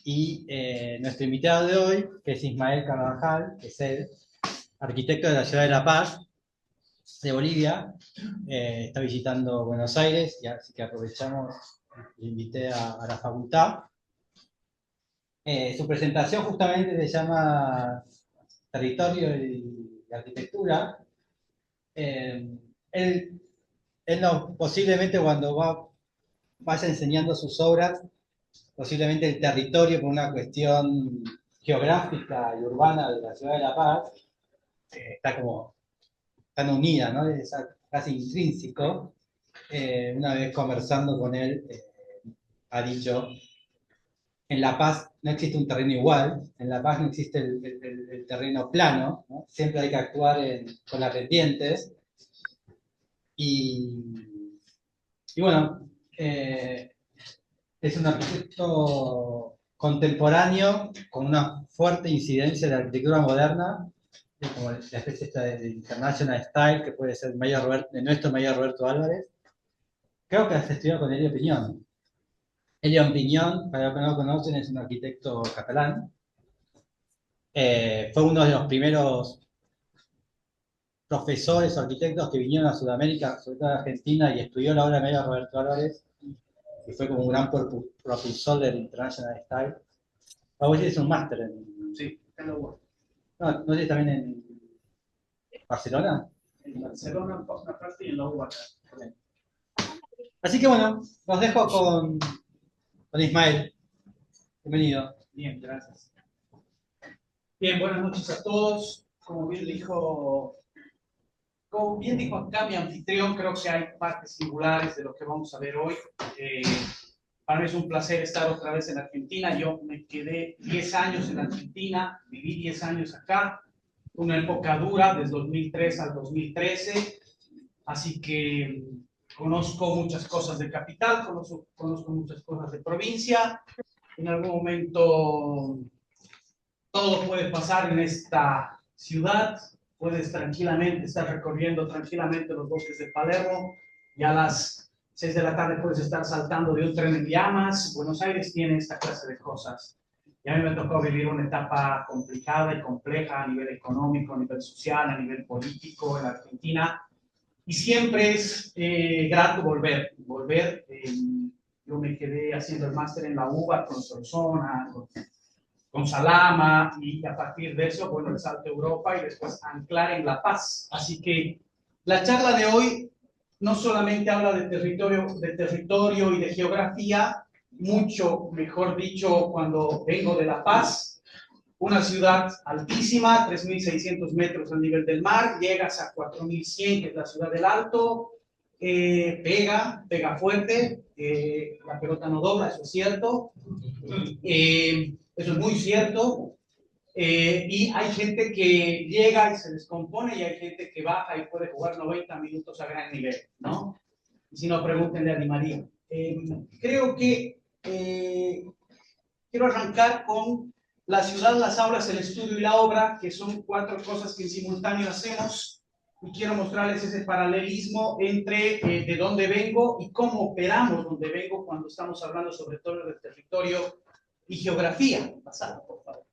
Y nuestro invitado de hoy, que es Ismael Carvajal, que es el arquitecto de la ciudad de La Paz, de Bolivia, está visitando Buenos Aires, y así que aprovechamos, le invité a la facultad. Su presentación justamente se llama Territorio y Arquitectura. Él, él no, posiblemente cuando vaya enseñando sus obras, posiblemente el territorio por una cuestión geográfica y urbana de la ciudad de La Paz, está como tan unida, ¿no? Es casi intrínseco. Una vez conversando con él, ha dicho, en La Paz no existe un terreno igual, en La Paz no existe el terreno plano, ¿no? Siempre hay que actuar con las pendientes. Y, y bueno, es un arquitecto contemporáneo con una fuerte incidencia de la arquitectura moderna, como la especie esta de International Style, que puede ser de nuestro Mayor Roberto Álvarez. Creo que has estudiado con Elio Piñón. Elio Piñón, para los que no lo conocen, es un arquitecto catalán. Fue uno de los primeros profesores o arquitectos que vinieron a Sudamérica, sobre todo a Argentina, y estudió la obra de Mayor Roberto Álvarez, y fue como un gran propulsor del International Style. Vos es un máster en... Sí, en la UBA. No, no sé, también en Barcelona. En Barcelona, una parte y en la UBA. Así que bueno, los dejo con Ismael. Bienvenido. Bien, gracias. Bien, buenas noches a todos. Como bien dijo acá mi anfitrión, creo que hay partes singulares de lo que vamos a ver hoy. Para mí es un placer estar otra vez en Argentina. Yo me quedé 10 años en Argentina, viví 10 años acá, una época dura, desde 2003 al 2013. Así que conozco muchas cosas de capital, conozco muchas cosas de provincia. En algún momento todo puede pasar en esta ciudad. Puedes tranquilamente estar recorriendo tranquilamente los bosques de Palermo y a las 6 de la tarde puedes estar saltando de un tren en llamas. Buenos Aires tiene esta clase de cosas. Y a mí me tocó vivir una etapa complicada y compleja a nivel económico, a nivel social, a nivel político en Argentina. Y siempre es grato volver. Yo me quedé haciendo el máster en la UBA con Solsona, con Salama, y a partir de eso, bueno, el salto a Europa y después anclar en La Paz. Así que la charla de hoy no solamente habla de territorio y de geografía, mucho mejor dicho, cuando vengo de La Paz, una ciudad altísima, 3.600 metros al nivel del mar, llegas a 4.100, que es la ciudad del Alto, pega fuerte, la pelota no dobla, eso es cierto, eso es muy cierto, y hay gente que llega y se descompone, y hay gente que baja y puede jugar 90 minutos a gran nivel, ¿no? Y si no, pregúntenle a Di María. Creo que quiero arrancar con la ciudad, las aulas, el estudio y la obra, que son 4 cosas que en simultáneo hacemos, y quiero mostrarles ese paralelismo entre de dónde vengo y cómo operamos donde vengo cuando estamos hablando sobre todo del territorio y geografía. Pasada, por favor.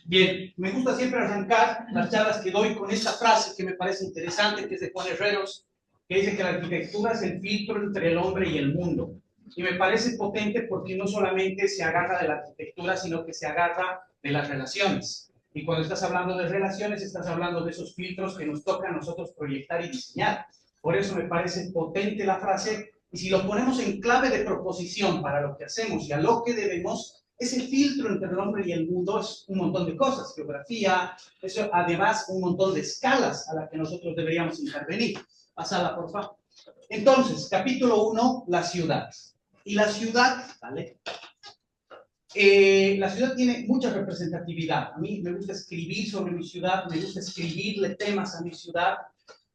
Bien, me gusta siempre arrancar las charlas que doy con esta frase que me parece interesante, que es de Juan Herreros, que dice que la arquitectura es el filtro entre el hombre y el mundo. Y me parece potente porque no solamente se agarra de la arquitectura, sino que se agarra de las relaciones. Y cuando estás hablando de relaciones, estás hablando de esos filtros que nos toca a nosotros proyectar y diseñar. Por eso me parece potente la frase, y si lo ponemos en clave de proposición para lo que hacemos y a lo que debemos, ese filtro entre el hombre y el mundo es un montón de cosas, geografía, eso además un montón de escalas a las que nosotros deberíamos intervenir. Pasala, por favor. Entonces, capítulo 1, la ciudad. Y la ciudad, ¿vale? La ciudad tiene mucha representatividad. A mí me gusta escribir sobre mi ciudad, me gusta escribirle temas a mi ciudad.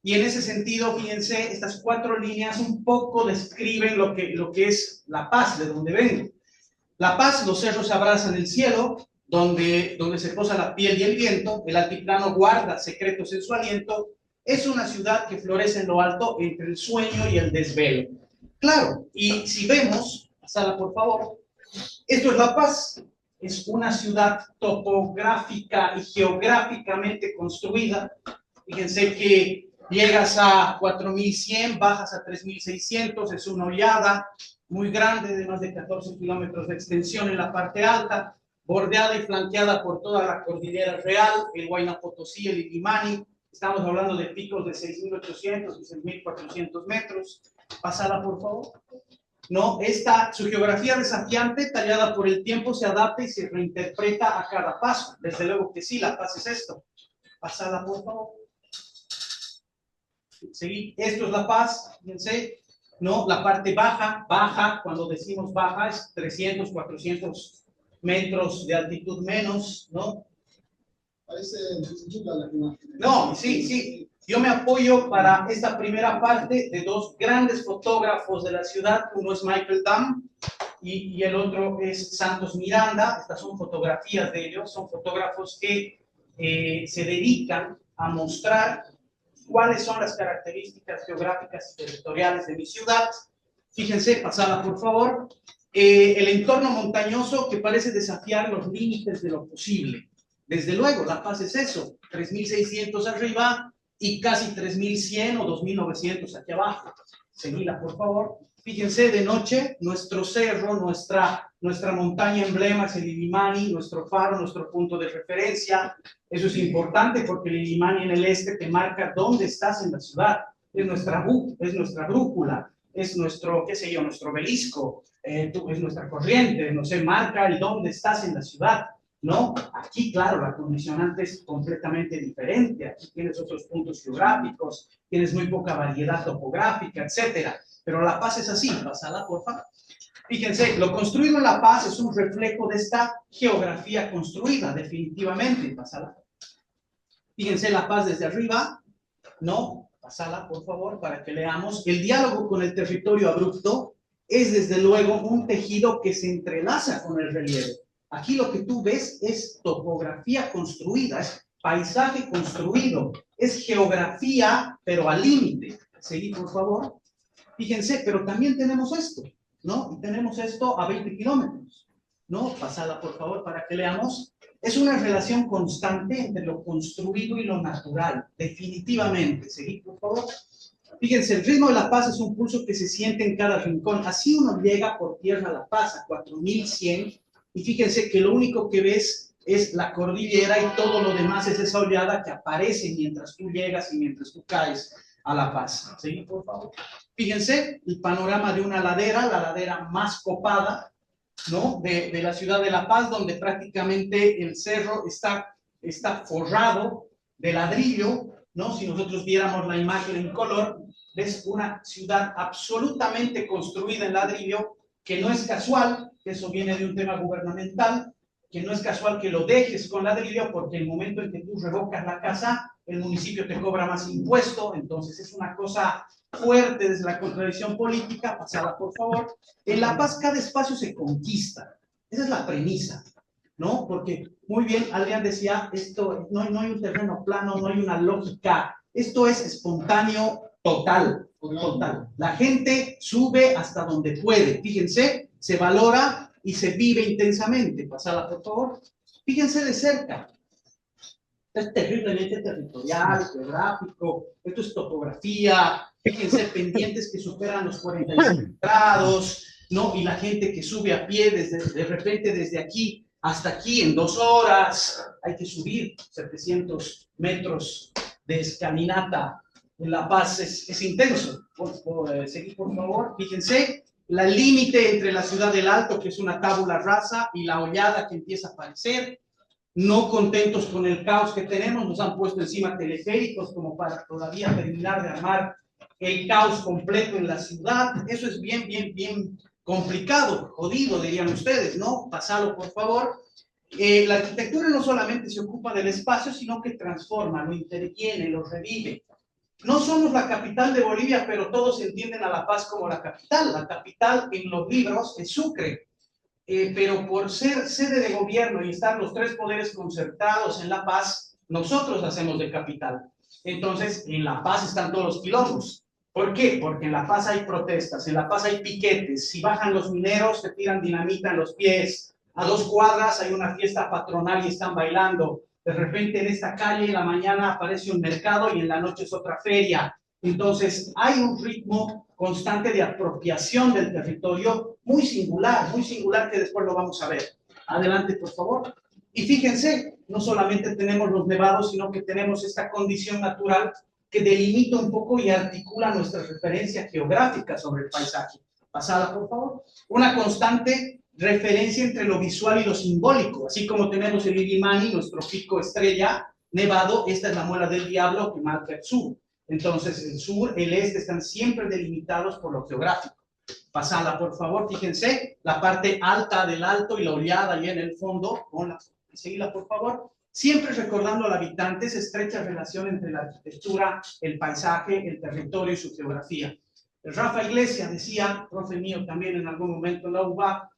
Y en ese sentido, fíjense, estas 4 líneas un poco describen lo que es La Paz, de donde vengo. La Paz, los cerros abrazan el cielo, donde se posa la piel y el viento, el altiplano guarda secretos en su aliento, es una ciudad que florece en lo alto entre el sueño y el desvelo. Claro, y si vemos, pasala por favor, esto es La Paz, es una ciudad topográfica y geográficamente construida. Fíjense que llegas a 4100, bajas a 3600, es una hollada muy grande de más de 14 kilómetros de extensión en la parte alta, bordeada y flanqueada por toda la cordillera real, el Huayna Potosí, el Illimani. Estamos hablando de picos de 6.800 y 6.400 metros. Pasada, por favor. No, su geografía desafiante, tallada por el tiempo, se adapta y se reinterpreta a cada paso. Desde luego que sí, La Paz es esto. Pasada, por favor. Seguí. Esto es La Paz, fíjense. No, la parte baja, cuando decimos baja, es 300, 400 metros de altitud menos, ¿no? Parece chula la imagen. No, sí. Yo me apoyo para esta primera parte de dos grandes fotógrafos de la ciudad. Uno es Michael Damm y el otro es Santos Miranda. Estas son fotografías de ellos. Son fotógrafos que se dedican a mostrar cuáles son las características geográficas y territoriales de mi ciudad. Fíjense, pasada por favor. El entorno montañoso que parece desafiar los límites de lo posible. Desde luego, La Paz es eso, 3.600 arriba y casi 3.100 o 2.900 aquí abajo. Seguila, por favor. Fíjense, de noche, nuestro cerro, nuestra montaña emblema es el Illimani, nuestro faro, nuestro punto de referencia. Eso es importante porque el Illimani en el este te marca dónde estás en la ciudad. Es nuestra brújula, es nuestro, qué sé yo, nuestro obelisco, es nuestra corriente, no sé, marca el dónde estás en la ciudad. ¿No? Aquí, claro, la condicionante es completamente diferente. Aquí tienes otros puntos geográficos, tienes muy poca variedad topográfica, etcétera. Pero La Paz es así. Pasada, por favor. Fíjense, lo construido en La Paz es un reflejo de esta geografía construida, definitivamente. Pasada. Fíjense La Paz desde arriba, ¿no? Pasada, por favor, para que leamos. El diálogo con el territorio abrupto es, desde luego, un tejido que se entrelaza con el relieve. Aquí lo que tú ves es topografía construida, es paisaje construido, es geografía, pero al límite. Seguí, por favor. Fíjense, pero también tenemos esto, ¿no? Y tenemos esto a 20 kilómetros, ¿no? Pasada, por favor, para que leamos. Es una relación constante entre lo construido y lo natural, definitivamente. Seguí, por favor. Fíjense, el ritmo de La Paz es un pulso que se siente en cada rincón. Así uno llega por tierra a La Paz, a 4100. Y fíjense que lo único que ves es la cordillera y todo lo demás es esa oleada que aparece mientras tú llegas y mientras tú caes a La Paz. ¿Sí, por favor? Fíjense el panorama de una ladera, la ladera más copada, ¿no? De la ciudad de La Paz, donde prácticamente el cerro está forrado de ladrillo, ¿no? Si nosotros viéramos la imagen en color, ves una ciudad absolutamente construida en ladrillo, que no es casual, que eso viene de un tema gubernamental, que no es casual que lo dejes con ladrillo, porque el momento en que tú revocas la casa, el municipio te cobra más impuesto, entonces es una cosa fuerte desde la contradicción política. Pasada, por favor. En La Paz cada espacio se conquista, esa es la premisa, ¿no? Porque, muy bien, Adrián decía, esto, no hay un terreno plano, no hay una lógica, esto es espontáneo total. La gente sube hasta donde puede, fíjense, se valora y se vive intensamente. Pasada, por favor. Fíjense de cerca. Es terriblemente territorial, geográfico, esto es topografía. Fíjense, pendientes que superan los 45 grados, ¿no? Y la gente que sube a pie de repente desde aquí hasta aquí en 2 horas. Hay que subir 700 metros de escalinata. En La Paz es intenso. Seguir, por favor. Fíjense, el límite entre la ciudad del Alto, que es una tabula rasa, y la hollada que empieza a aparecer. No contentos con el caos que tenemos, nos han puesto encima teleféricos como para todavía terminar de armar el caos completo en la ciudad. Eso es bien complicado, jodido, dirían ustedes, ¿no? Pasalo, por favor. La arquitectura no solamente se ocupa del espacio, sino que transforma, lo interviene, lo revive. No somos la capital de Bolivia, pero todos entienden a La Paz como la capital. La capital en los libros es Sucre, pero por ser sede de gobierno y estar los 3 poderes concertados en La Paz, nosotros hacemos de capital. Entonces, en La Paz están todos los quilombos. ¿Por qué? Porque en La Paz hay protestas, en La Paz hay piquetes. Si bajan los mineros, te tiran dinamita en los pies. A 2 cuadras hay una fiesta patronal y están bailando. De repente en esta calle en la mañana aparece un mercado y en la noche es otra feria. Entonces hay un ritmo constante de apropiación del territorio muy singular que después lo vamos a ver. Adelante, por favor. Y fíjense, no solamente tenemos los nevados, sino que tenemos esta condición natural que delimita un poco y articula nuestra referencia geográfica sobre el paisaje. Pasada, por favor. Una constante referencia entre lo visual y lo simbólico, así como tenemos el Illimani, nuestro pico estrella nevado. Esta es la muela del diablo que marca el sur. Entonces, el sur, el este están siempre delimitados por lo geográfico. Pasada, por favor, fíjense, la parte alta del alto y la oleada y en el fondo, seguila, por favor. Siempre recordando al habitante esa estrecha relación entre la arquitectura, el paisaje, el territorio y su geografía. Rafa Iglesias decía, profe mío también en algún momento en la UBA,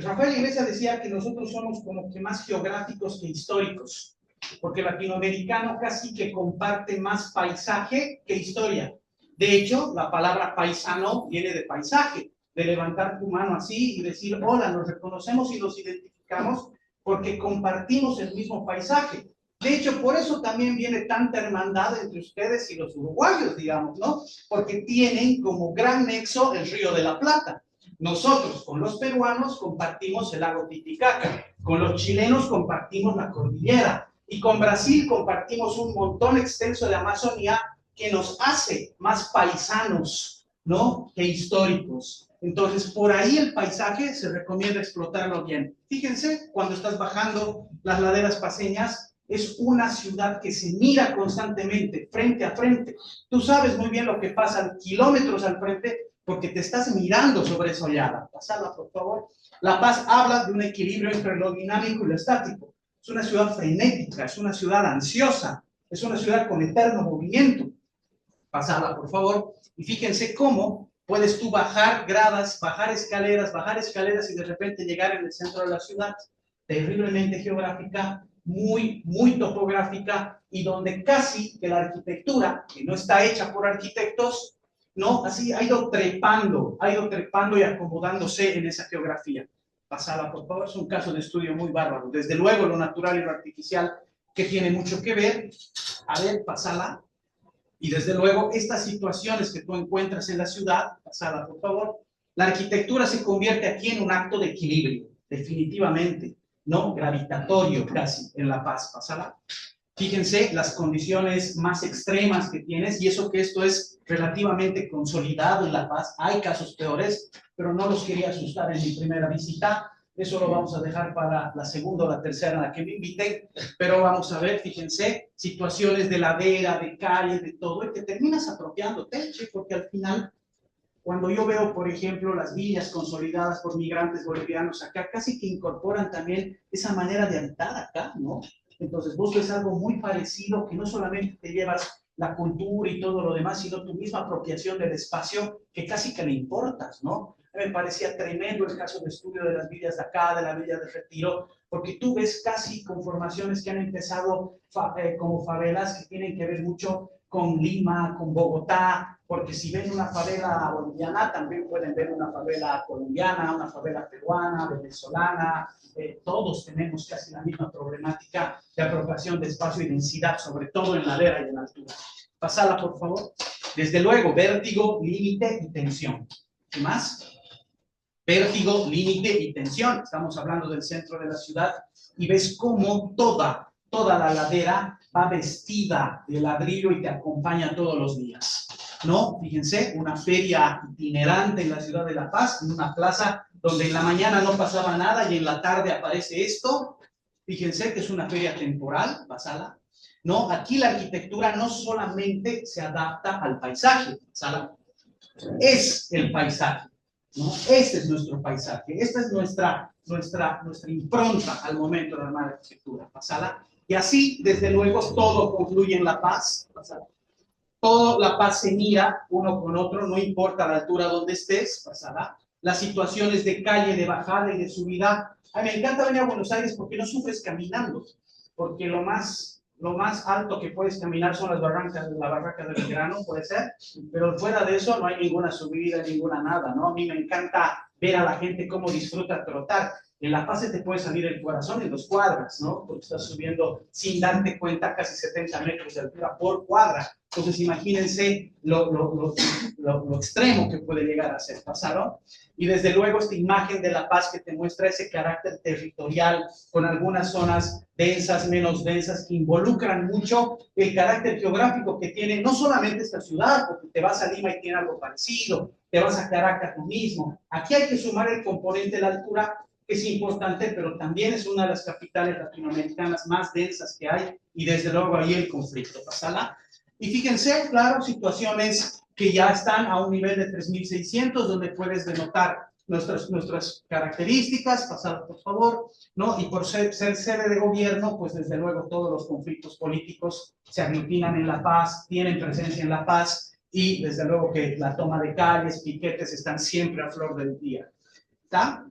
Rafael Iglesias decía que nosotros somos como que más geográficos que históricos, porque el latinoamericano casi que comparte más paisaje que historia. De hecho, la palabra paisano viene de paisaje, de levantar tu mano así y decir, hola, nos reconocemos y nos identificamos porque compartimos el mismo paisaje. De hecho, por eso también viene tanta hermandad entre ustedes y los uruguayos, digamos, ¿no? Porque tienen como gran nexo el Río de la Plata. Nosotros con los peruanos compartimos el lago Titicaca, con los chilenos compartimos la cordillera y con Brasil compartimos un montón extenso de Amazonía que nos hace más paisanos, ¿no?, que históricos. Entonces, por ahí el paisaje se recomienda explotarlo bien. Fíjense, cuando estás bajando las laderas paceñas, es una ciudad que se mira constantemente, frente a frente. Tú sabes muy bien lo que pasa kilómetros al frente, porque te estás mirando sobre esa hollada. Pasarla, por favor. La Paz habla de un equilibrio entre lo dinámico y lo estático. Es una ciudad frenética, es una ciudad ansiosa, es una ciudad con eterno movimiento. Pasarla, por favor. Y fíjense cómo puedes tú bajar gradas, bajar escaleras y de repente llegar en el centro de la ciudad, terriblemente geográfica, muy topográfica, y donde casi que la arquitectura, que no está hecha por arquitectos, ¿no?, así ha ido trepando y acomodándose en esa geografía. Pasada, por favor. Es un caso de estudio muy bárbaro. Desde luego, lo natural y lo artificial, que tiene mucho que ver. A ver, pasala. Y desde luego, estas situaciones que tú encuentras en la ciudad, pasada, por favor. La arquitectura se convierte aquí en un acto de equilibrio, definitivamente, ¿no? Gravitatorio casi en La Paz. Pasala. Fíjense las condiciones más extremas que tienes, y eso que esto es relativamente consolidado en La Paz. Hay casos peores, pero no los quería asustar en mi primera visita. Eso lo vamos a dejar para la segunda o la tercera en la que me inviten, pero vamos a ver, fíjense, situaciones de ladera, de calle, de todo, y te terminas apropiándote, porque al final, cuando yo veo, por ejemplo, las villas consolidadas por migrantes bolivianos acá, casi que incorporan también esa manera de habitar acá, ¿no? Entonces vos ves algo muy parecido, que no solamente te llevas la cultura y todo lo demás, sino tu misma apropiación del espacio, que casi que le importas, ¿no? A mí me parecía tremendo el caso de estudio de las villas de acá, de la villa de Retiro, porque tú ves casi conformaciones que han empezado como favelas que tienen que ver mucho con Lima, con Bogotá, porque si ven una favela boliviana, también pueden ver una favela colombiana, una favela peruana, venezolana. Todos tenemos casi la misma problemática de apropiación de espacio y densidad, sobre todo en ladera y en altura. Pasala, por favor. Desde luego, vértigo, límite y tensión. ¿Qué más? Vértigo, límite y tensión. Estamos hablando del centro de la ciudad y ves cómo toda la ladera va vestida de ladrillo y te acompaña todos los días, ¿no? Fíjense, una feria itinerante en la ciudad de La Paz, en una plaza donde en la mañana no pasaba nada y en la tarde aparece esto. Fíjense que es una feria temporal, pasada, ¿no? Aquí la arquitectura no solamente se adapta al paisaje, pasada, es el paisaje, ¿no? Este es nuestro paisaje, esta es nuestra impronta al momento de armar arquitectura, pasada. Y así, desde luego, todo confluye en La Paz, pasada. Todo La Paz se mira uno con otro, no importa la altura donde estés, pasada. Las situaciones de calle, de bajada y de subida. A mí me encanta venir a Buenos Aires porque no sufres caminando, porque lo más alto que puedes caminar son las barrancas, la barranca del Belgrano, puede ser, pero fuera de eso no hay ninguna subida, ninguna nada, ¿no? A mí me encanta ver a la gente cómo disfruta trotar. En La Paz se te puede salir el corazón en 2 cuadras, ¿no? Porque estás subiendo sin darte cuenta casi 70 metros de altura por cuadra. Entonces imagínense lo extremo que puede llegar a ser, ¿pasaron? Y desde luego esta imagen de La Paz que te muestra ese carácter territorial con algunas zonas densas, menos densas, que involucran mucho el carácter geográfico que tiene no solamente esta ciudad, porque te vas a Lima y tiene algo parecido, te vas a Caracas lo mismo. Aquí hay que sumar el componente de la altura, que es importante, pero también es una de las capitales latinoamericanas más densas que hay, y desde luego ahí el conflicto. ¿Pasala? Y fíjense, claro, situaciones que ya están a un nivel de 3.600, donde puedes denotar nuestras características, pasar por favor, ¿no? Y por ser sede de gobierno, pues desde luego todos los conflictos políticos se aglutinan en La Paz, tienen presencia en La Paz, y desde luego que la toma de calles, piquetes están siempre a flor del día. ¿Está?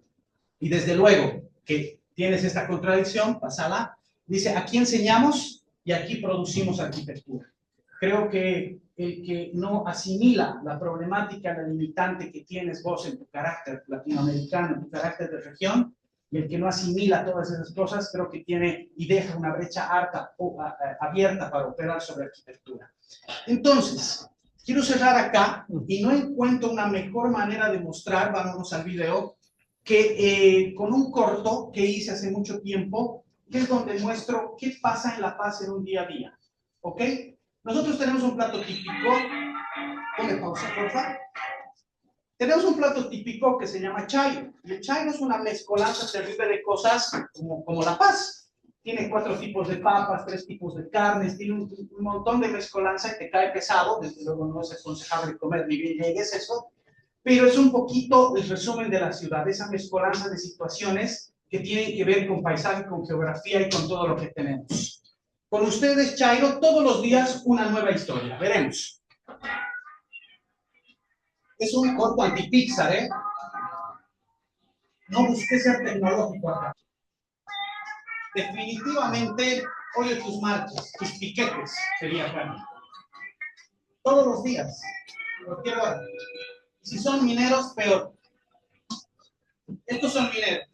Y desde luego que tienes esta contradicción, pasala, dice, aquí enseñamos y aquí producimos arquitectura. Creo que el que no asimila la problemática, la limitante que tienes vos en tu carácter latinoamericano, en tu carácter de región, y el que no asimila todas esas cosas, creo que tiene y deja una brecha abierta para operar sobre arquitectura. Entonces, quiero cerrar acá y no encuentro una mejor manera de mostrar, vámonos al video, que con un corto que hice hace mucho tiempo, que es donde muestro qué pasa en La Paz en un día a día. ¿Ok? Nosotros tenemos un plato típico. Ponle pausa, por favor. Tenemos un plato típico que se llama chairo. Y el chairo es una mezcolanza terrible de cosas como La Paz. Tiene 4 tipos de papas, 3 tipos de carnes, tiene un montón de mezcolanza y te cae pesado. Desde luego no es aconsejable comer ni bien llegues eso. Pero es un poquito el resumen de la ciudad, esa mezcolanza de situaciones que tienen que ver con paisaje, con geografía y con todo lo que tenemos. Con ustedes, Chairo, todos los días una nueva historia. Veremos. Es un corto anti-Pixar, ¿eh? No busqué ser tecnológico acá. Definitivamente, oye tus marchas, tus piquetes, sería acá. Todos los días, cualquier hora. Si son mineros, peor. Estos son mineros.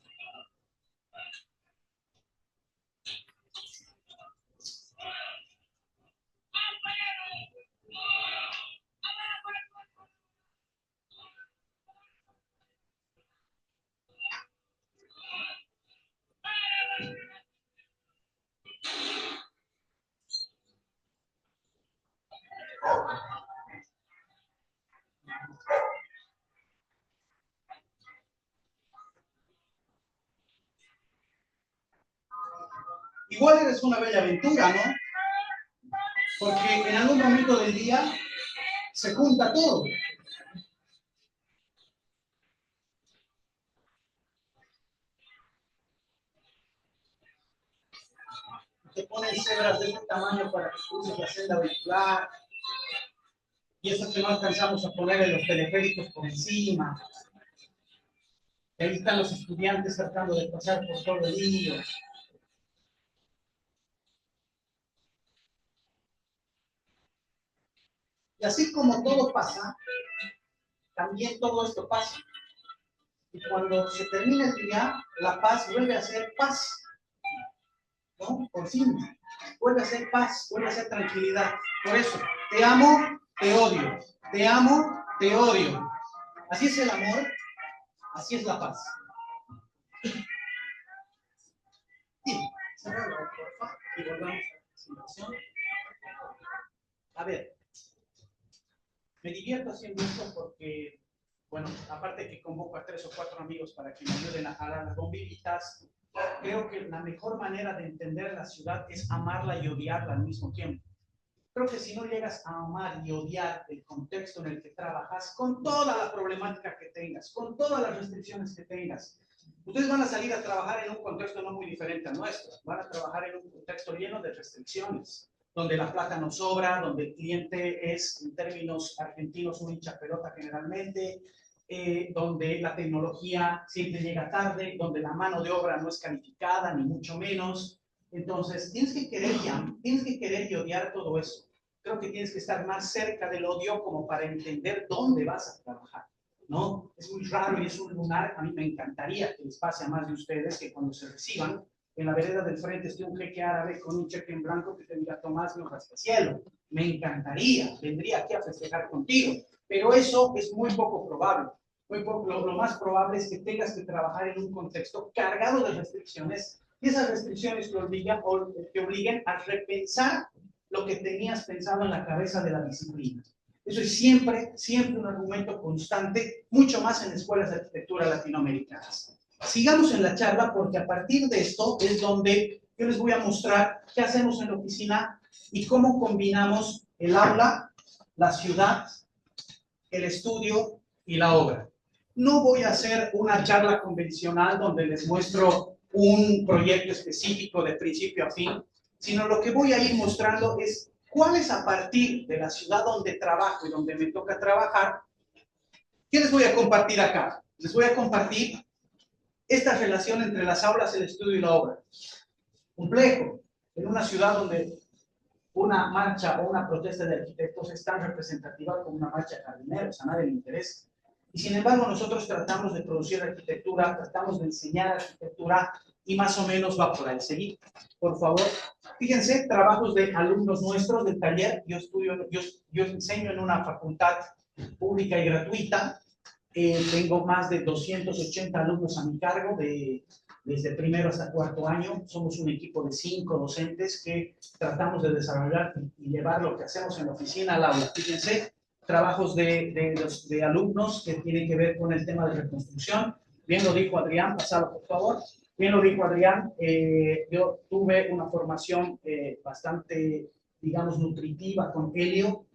Igual es una bella aventura, ¿no? Porque en algún momento del día se junta todo. Te ponen cebras de este tamaño para que cruces la senda vehicular. Y eso que no alcanzamos a poner en los teleféricos por encima. Y ahí están los estudiantes tratando de pasar por todo el río. Y así como todo pasa, también todo esto pasa. Y cuando se termina el día, la paz vuelve a ser paz. ¿No? Por fin, vuelve a ser paz, vuelve a ser tranquilidad. Por eso, te amo, te odio. Te amo, te odio. Así es el amor, así es la paz. Bien, cerralo, por favor, y volvamos a la presentación. A ver, me divierto haciendo esto porque, bueno, aparte que convoco a 3 o 4 amigos para que me ayuden a dar las bombillitas, creo que la mejor manera de entender la ciudad es amarla y odiarla al mismo tiempo. Creo que si no llegas a amar y odiar el contexto en el que trabajas, con toda la problemática que tengas, con todas las restricciones que tengas, ustedes van a salir a trabajar en un contexto no muy diferente al nuestro. Van a trabajar en un contexto lleno de restricciones, donde la plata no sobra, donde el cliente es, en términos argentinos, un hincha pelota generalmente, donde la tecnología siempre llega tarde, donde la mano de obra no es calificada, ni mucho menos. Entonces, tienes que querer y odiar todo eso. Creo que tienes que estar más cerca del odio como para entender dónde vas a trabajar. ¿no? Es muy raro y es un lunar. A mí me encantaría que les pase a más de ustedes que cuando se reciban, en la vereda del frente esté un jeque árabe con un cheque en blanco que te diga, Tomás, no hasta el cielo. Me encantaría, vendría aquí a festejar contigo, pero eso es muy poco probable. Muy poco, lo más probable es que tengas que trabajar en un contexto cargado de restricciones y esas restricciones te obliguen a repensar lo que tenías pensado en la cabeza de la disciplina. Eso es siempre, siempre un argumento constante, mucho más en escuelas de arquitectura latinoamericanas. Sigamos en la charla porque a partir de esto es donde yo les voy a mostrar qué hacemos en la oficina y cómo combinamos el aula, la ciudad, el estudio y la obra. No voy a hacer una charla convencional donde les muestro un proyecto específico de principio a fin, sino lo que voy a ir mostrando es cuál es a partir de la ciudad donde trabajo y donde me toca trabajar. ¿Qué les voy a compartir acá? Les voy a compartir esta relación entre las aulas, el estudio y la obra. Complejo. En una ciudad donde una marcha o una protesta de arquitectos es tan representativa como una marcha de jardineros, a nadie le interesa. Y sin embargo, nosotros tratamos de producir arquitectura, tratamos de enseñar arquitectura y más o menos va por ahí. Seguid, por favor. Fíjense, trabajos de alumnos nuestros del taller. Yo enseño en una facultad pública y gratuita. Tengo más de 280 alumnos a mi cargo, desde primero hasta cuarto año. Somos un equipo de 5 docentes que tratamos de desarrollar y llevar lo que hacemos en la oficina al aula. Fíjense, trabajos de alumnos que tienen que ver con el tema de reconstrucción. Bien lo dijo Adrián, pasado por favor. Bien lo dijo Adrián, yo tuve una formación bastante, digamos, nutritiva con Helio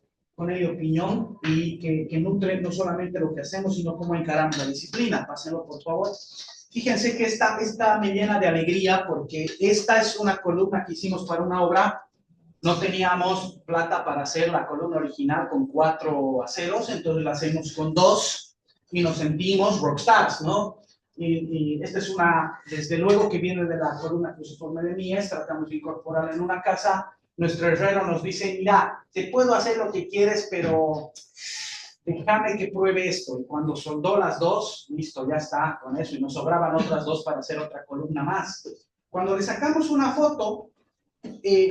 Piñón, y que nutre no solamente lo que hacemos, sino cómo encaramos la disciplina. Pásenlo, por favor. Fíjense que esta me llena de alegría porque esta es una columna que hicimos para una obra. No teníamos plata para hacer la columna original con 4 aceros, entonces la hacemos con 2 y nos sentimos rockstars, ¿no? Y esta es una, desde luego que viene de la columna cruciforme de Mies, tratamos de incorporarla en una casa. Nuestro herrero nos dice, mira, te puedo hacer lo que quieres, pero déjame que pruebe esto. Y cuando soldó las 2, listo, ya está con eso. Y nos sobraban otras 2 para hacer otra columna más. Cuando le sacamos una foto,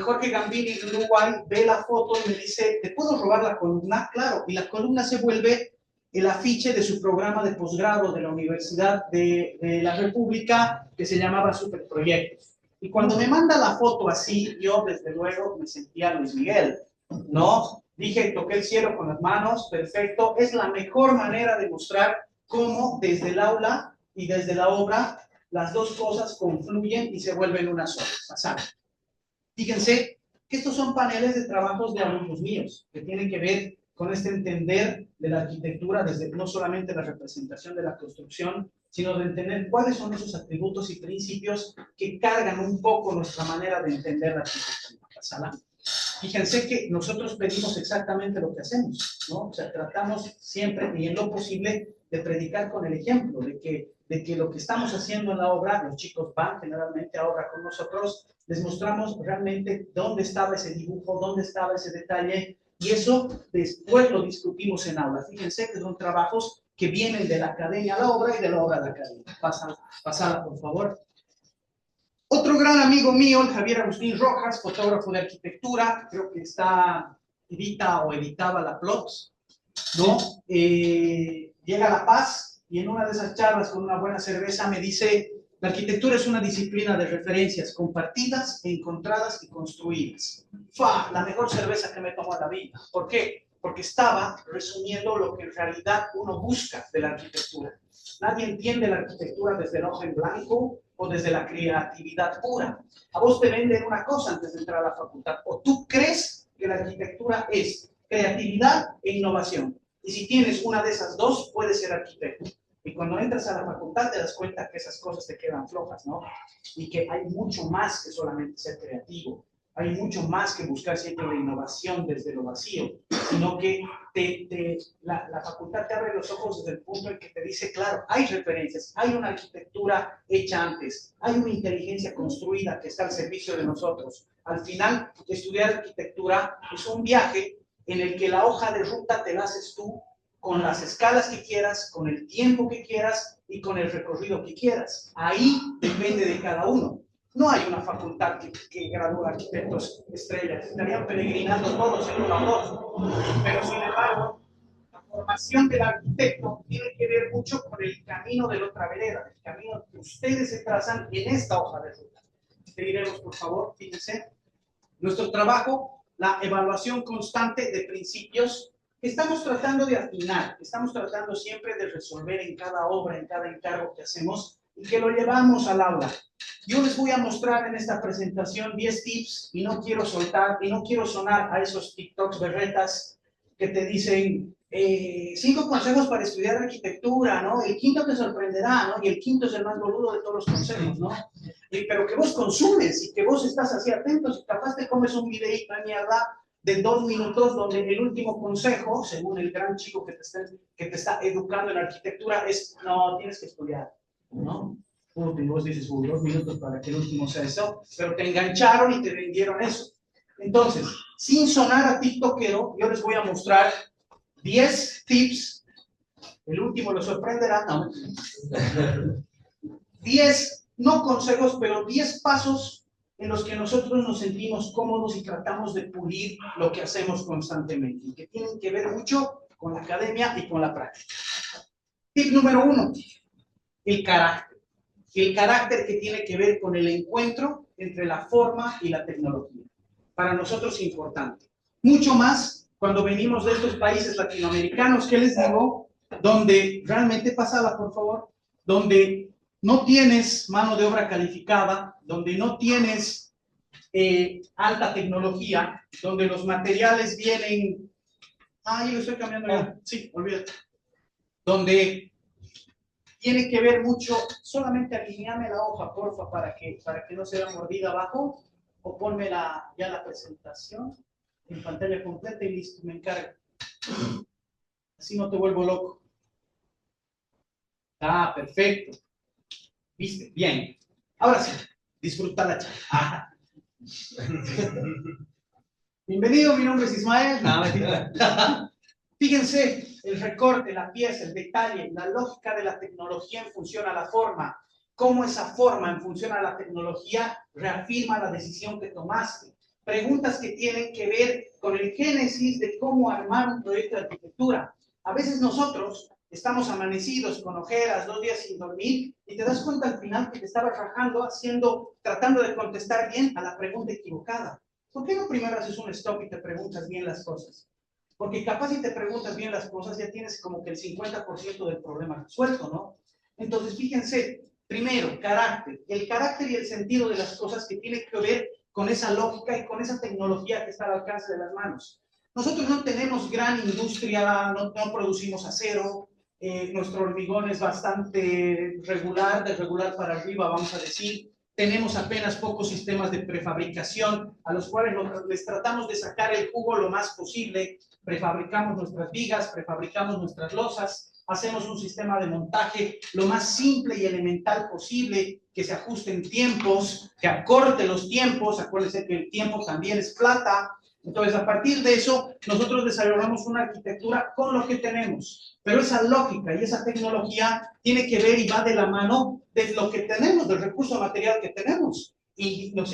Jorge Gambini de Uruguay ve la foto y me dice, ¿te puedo robar la columna? Claro, y la columna se vuelve el afiche de su programa de posgrado de la Universidad de la República, que se llamaba Superproyectos. Y cuando me manda la foto así, yo desde luego me sentía Luis Miguel, ¿no? Dije, toqué el cielo con las manos, perfecto. Es la mejor manera de mostrar cómo desde el aula y desde la obra las dos cosas confluyen y se vuelven una sola. Pasar. Fíjense que estos son paneles de trabajos de alumnos míos, que tienen que ver con este entender de la arquitectura desde no solamente la representación de la construcción, sino de entender cuáles son esos atributos y principios que cargan un poco nuestra manera de entender la arquitectura. ¿Sala? Fíjense que nosotros pedimos exactamente lo que hacemos, ¿no? O sea, tratamos siempre y en lo posible de predicar con el ejemplo, de que lo que estamos haciendo en la obra, los chicos van generalmente a obra con nosotros, les mostramos realmente dónde estaba ese dibujo, dónde estaba ese detalle, y eso después lo discutimos en aula. Fíjense que son trabajos que vienen de la academia a la obra y de la obra a la academia. Pasala, por favor. Otro gran amigo mío, el Javier Agustín Rojas, fotógrafo de arquitectura, creo que editaba la Plots, ¿no? Llega a La Paz y en una de esas charlas con una buena cerveza me dice, la arquitectura es una disciplina de referencias compartidas, encontradas y construidas. ¡Fua! La mejor cerveza que me tomó en la vida. ¿Por qué? Porque estaba resumiendo lo que en realidad uno busca de la arquitectura. Nadie entiende la arquitectura desde el ojo en blanco o desde la creatividad pura. A vos te venden una cosa antes de entrar a la facultad. O tú crees que la arquitectura es creatividad e innovación. Y si tienes una de esas dos, puedes ser arquitecto. Y cuando entras a la facultad te das cuenta que esas cosas te quedan flojas, ¿no? Y que hay mucho más que solamente ser creativo. Hay mucho más que buscar siempre la innovación desde lo vacío, sino que la facultad te abre los ojos desde el punto en que te dice, claro, hay referencias, hay una arquitectura hecha antes, hay una inteligencia construida que está al servicio de nosotros. Al final, estudiar arquitectura es un viaje en el que la hoja de ruta te la haces tú con las escalas que quieras, con el tiempo que quieras y con el recorrido que quieras. Ahí depende de cada uno. No hay una facultad que gradúa arquitectos estrellas, estarían peregrinando todos en uno o dos. Pero sin embargo, la formación del arquitecto tiene que ver mucho con el camino de la otra vereda, el camino que ustedes se trazan en esta hoja de ruta. Te diremos, por favor, fíjense, nuestro trabajo, la evaluación constante de principios que estamos tratando de afinar, estamos tratando siempre de resolver en cada obra, en cada encargo que hacemos y que lo llevamos al aula. Yo les voy a mostrar en esta presentación 10 tips y no quiero soltar y no quiero sonar a esos TikToks berretas que te dicen 5 consejos para estudiar arquitectura, ¿no? El quinto te sorprenderá, ¿no? Y el quinto es el más boludo de todos los consejos, ¿no? Pero que vos consumes y que vos estás así atentos y capaz te comes un videíto de mierda de 2 minutos donde el último consejo, según el gran chico que te está educando en arquitectura, es, no, tienes que estudiar, ¿no? Y vos dices, 2 minutos para que el último sea eso, pero te engancharon y te vendieron eso. Entonces, sin sonar a tiktokero, yo les voy a mostrar 10 tips, el último lo sorprenderá, no, 10, no consejos, pero 10 pasos en los que nosotros nos sentimos cómodos y tratamos de pulir lo que hacemos constantemente, y que tienen que ver mucho con la academia y con la práctica. Tip número 1, el carácter. El carácter que tiene que ver con el encuentro entre la forma y la tecnología. Para nosotros es importante. Mucho más cuando venimos de estos países latinoamericanos, que les digo, donde realmente, pasada, por favor, donde no tienes mano de obra calificada, donde no tienes alta tecnología, donde los materiales vienen... yo lo estoy cambiando ya. Sí, olvídate. Donde tiene que ver mucho, solamente alineame la hoja, porfa, para que no se vea mordida abajo, o ponme ya la presentación en pantalla completa y listo, me encargo. Así no te vuelvo loco. Perfecto. ¿Viste? Bien. Ahora sí, disfruta la charla. Bienvenido, mi nombre es Ismael. Fíjense, el recorte, la pieza, el detalle, la lógica de la tecnología en función a la forma, cómo esa forma en función a la tecnología reafirma la decisión que tomaste. Preguntas que tienen que ver con el génesis de cómo armar un proyecto de arquitectura. A veces nosotros estamos amanecidos con ojeras, 2 días sin dormir, y te das cuenta al final que te estabas rajando tratando de contestar bien a la pregunta equivocada. ¿Por qué no primero haces un stop y te preguntas bien las cosas? Porque capaz si te preguntas bien las cosas ya tienes como que el 50% del problema resuelto, ¿no? Entonces, fíjense, primero, carácter. El carácter y el sentido de las cosas que tiene que ver con esa lógica y con esa tecnología que está al alcance de las manos. Nosotros no tenemos gran industria, no producimos acero, nuestro hormigón es bastante regular, de regular para arriba, vamos a decir. Tenemos apenas pocos sistemas de prefabricación a los cuales les tratamos de sacar el jugo lo más posible. Prefabricamos nuestras vigas, prefabricamos nuestras losas, hacemos un sistema de montaje lo más simple y elemental posible, que se ajuste en tiempos, que acorte los tiempos. Acuérdense que el tiempo también es plata. Entonces, a partir de eso, nosotros desarrollamos una arquitectura con lo que tenemos. Pero esa lógica y esa tecnología tiene que ver y va de la mano de lo que tenemos, del recurso material que tenemos. Y nos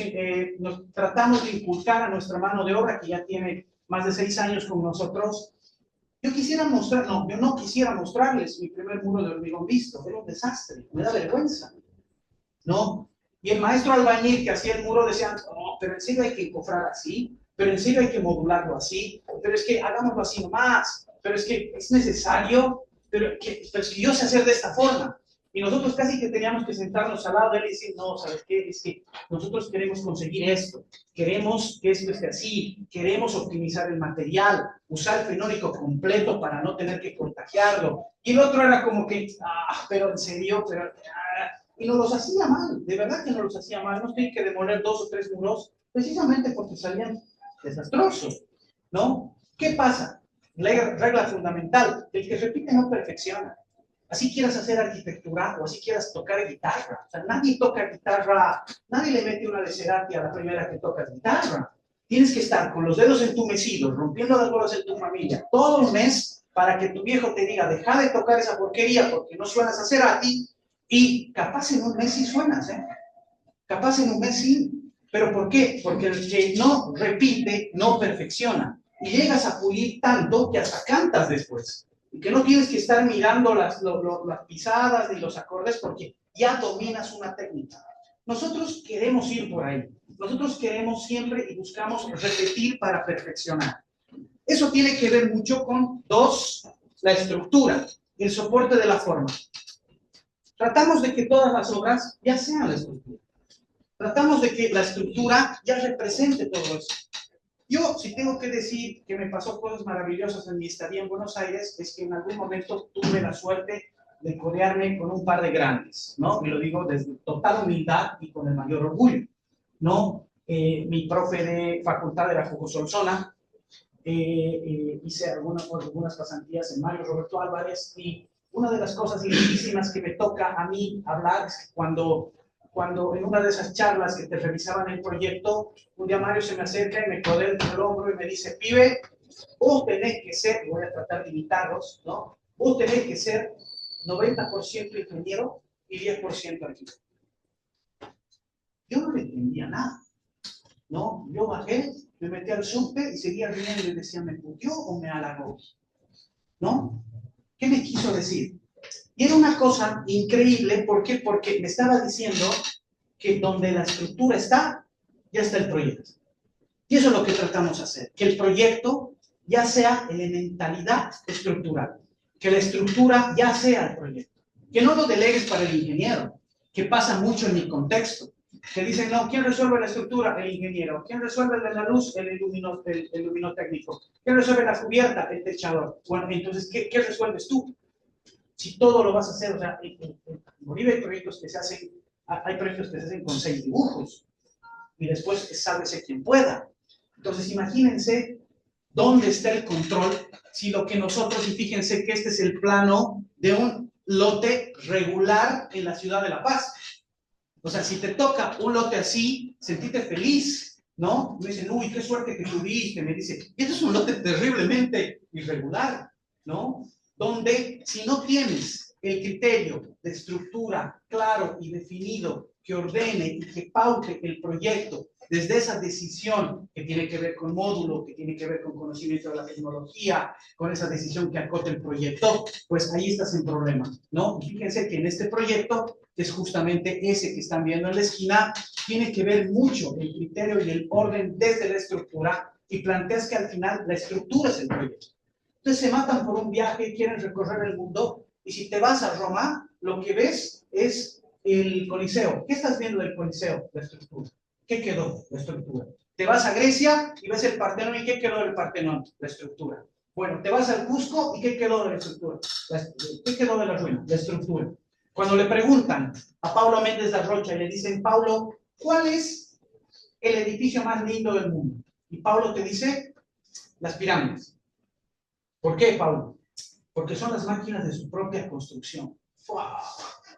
tratamos de inculcar a nuestra mano de obra, que ya tiene más de 6 años con nosotros. Yo no quisiera mostrarles mi primer muro de hormigón visto. Era un desastre, me da vergüenza, ¿no? Y el maestro albañil que hacía el muro decía, no, pero en serio hay que encofrar así, pero en serio hay que modularlo así, pero es que hagámoslo así nomás, pero es que es necesario, pero es que yo sé hacer de esta forma. Y nosotros casi que teníamos que sentarnos al lado de él y decir, no, ¿sabes qué? Es que nosotros queremos conseguir esto, queremos que esto esté así, queremos optimizar el material, usar el fenólico completo para no tener que contagiarlo. Y el otro era como que, pero en serio, y nos los hacía mal, de verdad que nos los hacía mal. Nos tienen que demoler 2 o 3 muros, precisamente porque salían desastrosos, ¿no? ¿Qué pasa? Regla fundamental, el que repite no perfecciona. Así quieras hacer arquitectura o así quieras tocar guitarra. O sea, nadie toca guitarra, nadie le mete una de Cerati a la primera que toca guitarra. Tienes que estar con los dedos entumecidos, rompiendo las bolas en tu familia, todo un mes, para que tu viejo te diga, deja de tocar esa porquería porque no suenas a Cerati, y capaz en un mes sí suenas, ¿eh? Capaz en un mes sí. ¿Pero por qué? Porque el que no repite, no perfecciona. Y llegas a pulir tanto que hasta cantas después. Y que no tienes que estar mirando las pisadas ni los acordes porque ya dominas una técnica. Nosotros queremos ir por ahí. Nosotros queremos siempre y buscamos repetir para perfeccionar. Eso tiene que ver mucho con dos, la estructura, el soporte de la forma. Tratamos de que todas las obras ya sean la estructura. Tratamos de que la estructura ya represente todo eso. Yo, si tengo que decir que me pasó cosas maravillosas en mi estadía en Buenos Aires, es que en algún momento tuve la suerte de codearme con un par de grandes, ¿no? Y lo digo desde total humildad y con el mayor orgullo, ¿no? Mi profe de facultad era Hugo Solsona, hice algunas pasantías en Mario Roberto Álvarez, y una de las cosas lindísimas que me toca a mí hablar es que cuando en una de esas charlas que te revisaban el proyecto, un día Mario se me acerca y me codea el hombro y me dice, pibe, vos tenés que ser, y voy a tratar de imitarlos, ¿no? Vos tenés que ser 90% ingeniero y 10% arquitecto. Yo no le entendía nada, ¿no? Yo bajé, me metí al subte y seguía riendo y decía, ¿me puteó o me halagó? ¿No? ¿Qué me quiso decir? Y era una cosa increíble, ¿por qué? Porque me estaba diciendo que donde la estructura está, ya está el proyecto. Y eso es lo que tratamos de hacer, que el proyecto ya sea elementalidad estructural, que la estructura ya sea el proyecto, que no lo delegues para el ingeniero, que pasa mucho en mi contexto, que dicen, no, ¿quién resuelve la estructura? El ingeniero. ¿Quién resuelve la luz? El luminotécnico. ¿Quién resuelve la cubierta? El techador. Bueno, entonces, ¿qué resuelves tú? Si todo lo vas a hacer, o sea, en Bolivia hay proyectos que se hacen con 6 dibujos y después sálvese quien pueda. Entonces imagínense dónde está el control si lo que nosotros, y fíjense que este es el plano de un lote regular en la ciudad de La Paz. O sea, si te toca un lote así, sentite feliz, ¿no? Me dicen, uy, qué suerte que tuviste, me dice, y esto es un lote terriblemente irregular, ¿no? Donde si no tienes el criterio de estructura claro y definido que ordene y que paute el proyecto desde esa decisión que tiene que ver con módulo, que tiene que ver con conocimiento de la tecnología, con esa decisión que acote el proyecto, pues ahí estás en problema, ¿no? Y fíjense que en este proyecto, que es justamente ese que están viendo en la esquina, tiene que ver mucho el criterio y el orden desde la estructura, y planteas que al final la estructura es el proyecto. Entonces se matan por un viaje y quieren recorrer el mundo, y si te vas a Roma, lo que ves es el Coliseo. ¿Qué estás viendo del Coliseo? La estructura. ¿Qué quedó? La estructura. Te vas a Grecia y ves el Partenón, ¿y qué quedó del Partenón? La estructura. Bueno, te vas al Cusco, ¿y qué quedó de la estructura? ¿Qué quedó de la ruina? La estructura. Cuando le preguntan a Paulo Méndez da Rocha y le dicen, Paulo, ¿cuál es el edificio más lindo del mundo? Y Paulo te dice, las pirámides. ¿Por qué, Paulo? Porque son las máquinas de su propia construcción. ¡Fua!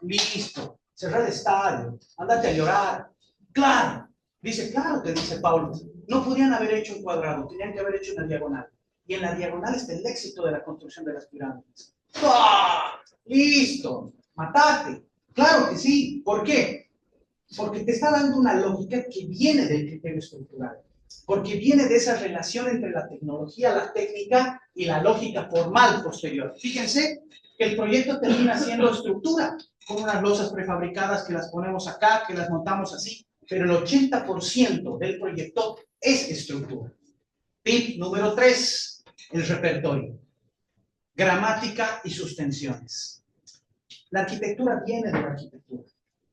Listo, cerrar el estadio, andate a llorar. Claro, dice, claro, te dice Paulo, no podían haber hecho un cuadrado, tenían que haber hecho una diagonal. Y en la diagonal está el éxito de la construcción de las pirámides. ¡Fua! Listo, matate. Claro que sí. ¿Por qué? Porque te está dando una lógica que viene del criterio estructural, porque viene de esa relación entre la tecnología, la técnica y la lógica formal posterior. Fíjense que el proyecto termina siendo estructura, con unas losas prefabricadas que las ponemos acá, que las montamos así, pero el 80% del proyecto es estructura. Tip número 3, el repertorio. Gramática y sustenciones. La arquitectura viene de la arquitectura.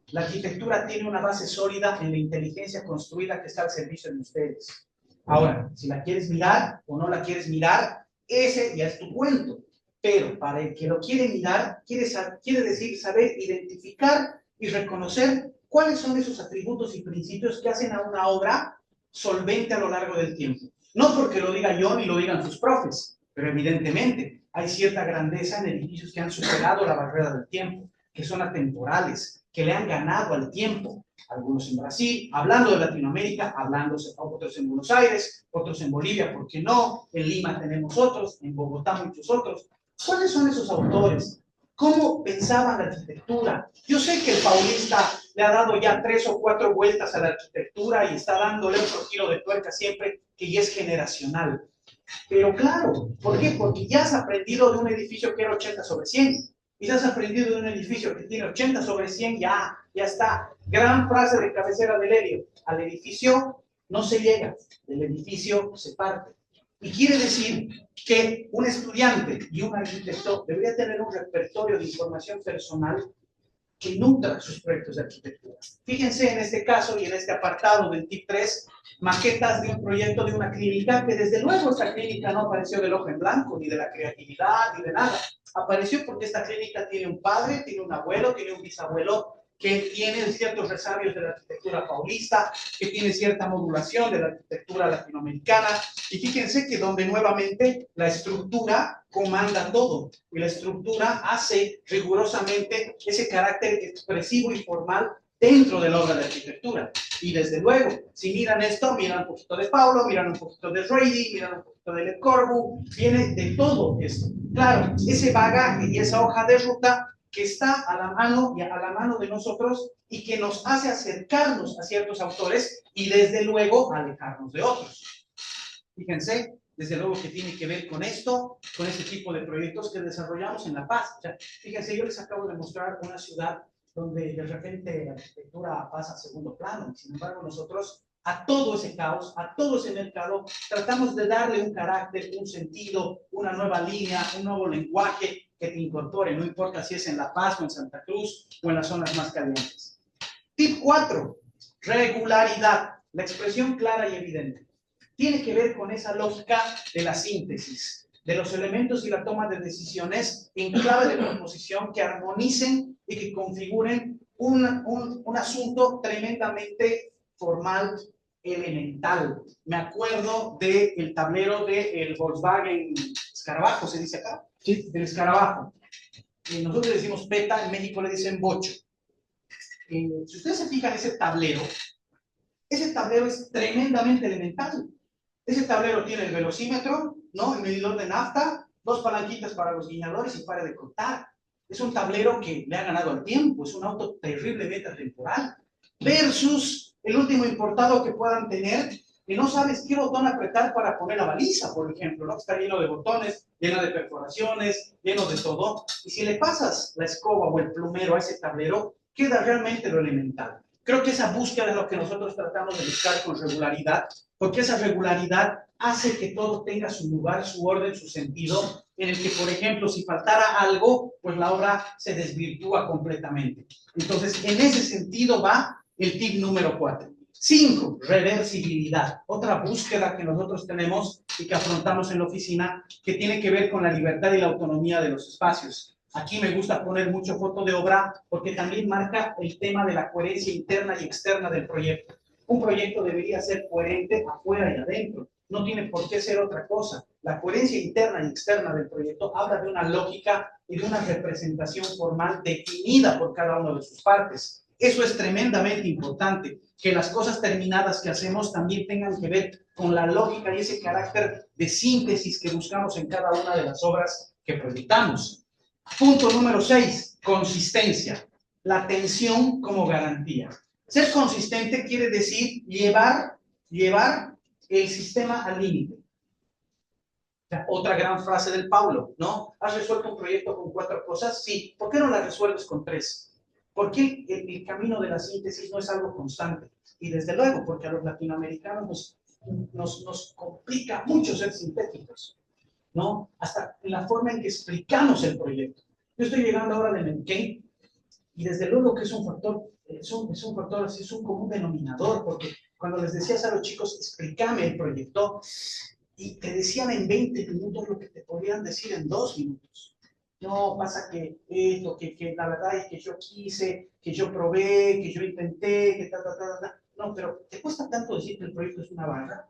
La arquitectura tiene una base sólida en la inteligencia construida que está al servicio de ustedes. Ahora, si la quieres mirar o no la quieres mirar, ese ya es tu cuento. Pero para el que lo quiere mirar, quiere decir saber identificar y reconocer cuáles son esos atributos y principios que hacen a una obra solvente a lo largo del tiempo. No porque lo diga yo ni lo digan sus profes, pero evidentemente hay cierta grandeza en edificios que han superado la barrera del tiempo, que son atemporales, que le han ganado al tiempo, algunos en Brasil, hablando de Latinoamérica, otros en Buenos Aires, otros en Bolivia, ¿por qué no? En Lima tenemos otros, en Bogotá muchos otros. ¿Cuáles son esos autores? ¿Cómo pensaban la arquitectura? Yo sé que el paulista le ha dado ya 3 o 4 vueltas a la arquitectura y está dándole otro giro de tuerca siempre, que ya es generacional. Pero claro, ¿por qué? Porque ya has aprendido de un edificio que era 80/100. Y ya has aprendido de un edificio que tiene 80/100, ya está. Gran frase de cabecera del Helio. Al edificio no se llega, del edificio se parte. Y quiere decir que un estudiante y un arquitecto debería tener un repertorio de información personal que nutra sus proyectos de arquitectura. Fíjense en este caso y en este apartado del tip 3, maquetas de un proyecto de una clínica, que desde luego esta clínica no apareció del ojo en blanco, ni de la creatividad, ni de nada. Apareció porque esta clínica tiene un padre, tiene un abuelo, tiene un bisabuelo, que tiene ciertos resabios de la arquitectura paulista, que tiene cierta modulación de la arquitectura latinoamericana, y fíjense que donde nuevamente la estructura comanda todo, y la estructura hace rigurosamente ese carácter expresivo y formal dentro de la obra de arquitectura. Y desde luego, si miran esto, miran un poquito de Paulo, miran un poquito de Reidy, miran un poquito de Le Corbusier, viene de todo esto. Claro, ese bagaje y esa hoja de ruta que está a la mano y a la mano de nosotros y que nos hace acercarnos a ciertos autores y desde luego alejarnos de otros. Fíjense, desde luego que tiene que ver con esto, con este tipo de proyectos que desarrollamos en La Paz. O sea, fíjense, yo les acabo de mostrar una ciudad donde de repente la arquitectura pasa a segundo plano. Sin embargo, nosotros a todo ese caos, a todo ese mercado, tratamos de darle un carácter, un sentido, una nueva línea, un nuevo lenguaje que te incorpore, no importa si es en La Paz o en Santa Cruz o en las zonas más calientes. Tip 4, regularidad, la expresión clara y evidente. Tiene que ver con esa lógica de la síntesis, de los elementos y la toma de decisiones en clave de proposición que armonicen y que configuren un asunto tremendamente formal, elemental. Me acuerdo del tablero del Volkswagen Escarabajo, ¿se dice acá? Sí. Del Escarabajo. Nosotros decimos peta, en México le dicen bocho. Si ustedes se fijan ese tablero es tremendamente elemental. Ese tablero tiene el velocímetro, ¿no? El medidor de nafta, 2 palanquitas para los guiñadores y para de contar. Es un tablero que le ha ganado al tiempo, es un auto terriblemente atemporal. Versus el último importado que puedan tener, que no sabes qué botón apretar para poner la baliza, por ejemplo, ¿no? Está lleno de botones, lleno de perforaciones, lleno de todo. Y si le pasas la escoba o el plumero a ese tablero, queda realmente lo elemental. Creo que esa búsqueda es lo que nosotros tratamos de buscar con regularidad, porque esa regularidad hace que todo tenga su lugar, su orden, su sentido, en el que, por ejemplo, si faltara algo, pues la obra se desvirtúa completamente. Entonces, en ese sentido va el tip número 4. 5, reversibilidad. Otra búsqueda que nosotros tenemos y que afrontamos en la oficina, que tiene que ver con la libertad y la autonomía de los espacios. Aquí me gusta poner mucho foto de obra porque también marca el tema de la coherencia interna y externa del proyecto. Un proyecto debería ser coherente afuera y adentro. No tiene por qué ser otra cosa. La coherencia interna y externa del proyecto habla de una lógica y de una representación formal definida por cada una de sus partes. Eso es tremendamente importante, que las cosas terminadas que hacemos también tengan que ver con la lógica y ese carácter de síntesis que buscamos en cada una de las obras que proyectamos. Punto número 6, consistencia. La atención como garantía. Ser consistente quiere decir llevar el sistema al límite. O sea, otra gran frase del Paulo, ¿no? ¿Has resuelto un proyecto con 4 cosas? Sí. ¿Por qué no las resuelves con 3? Porque el camino de la síntesis no es algo constante. Y desde luego, porque a los latinoamericanos nos complica mucho ser sintéticos, ¿no? Hasta en la forma en que explicamos el proyecto. Yo estoy llegando ahora de Medicaid y desde luego que es un factor, es un factor, es un común denominador, porque cuando les decías a los chicos, explícame el proyecto, y te decían en 20 minutos lo que te podían decir en 2 minutos. No, pasa que esto, que la verdad es que yo quise, que yo probé, que yo intenté, que ta. No, pero ¿te cuesta tanto decir que el proyecto es una barra?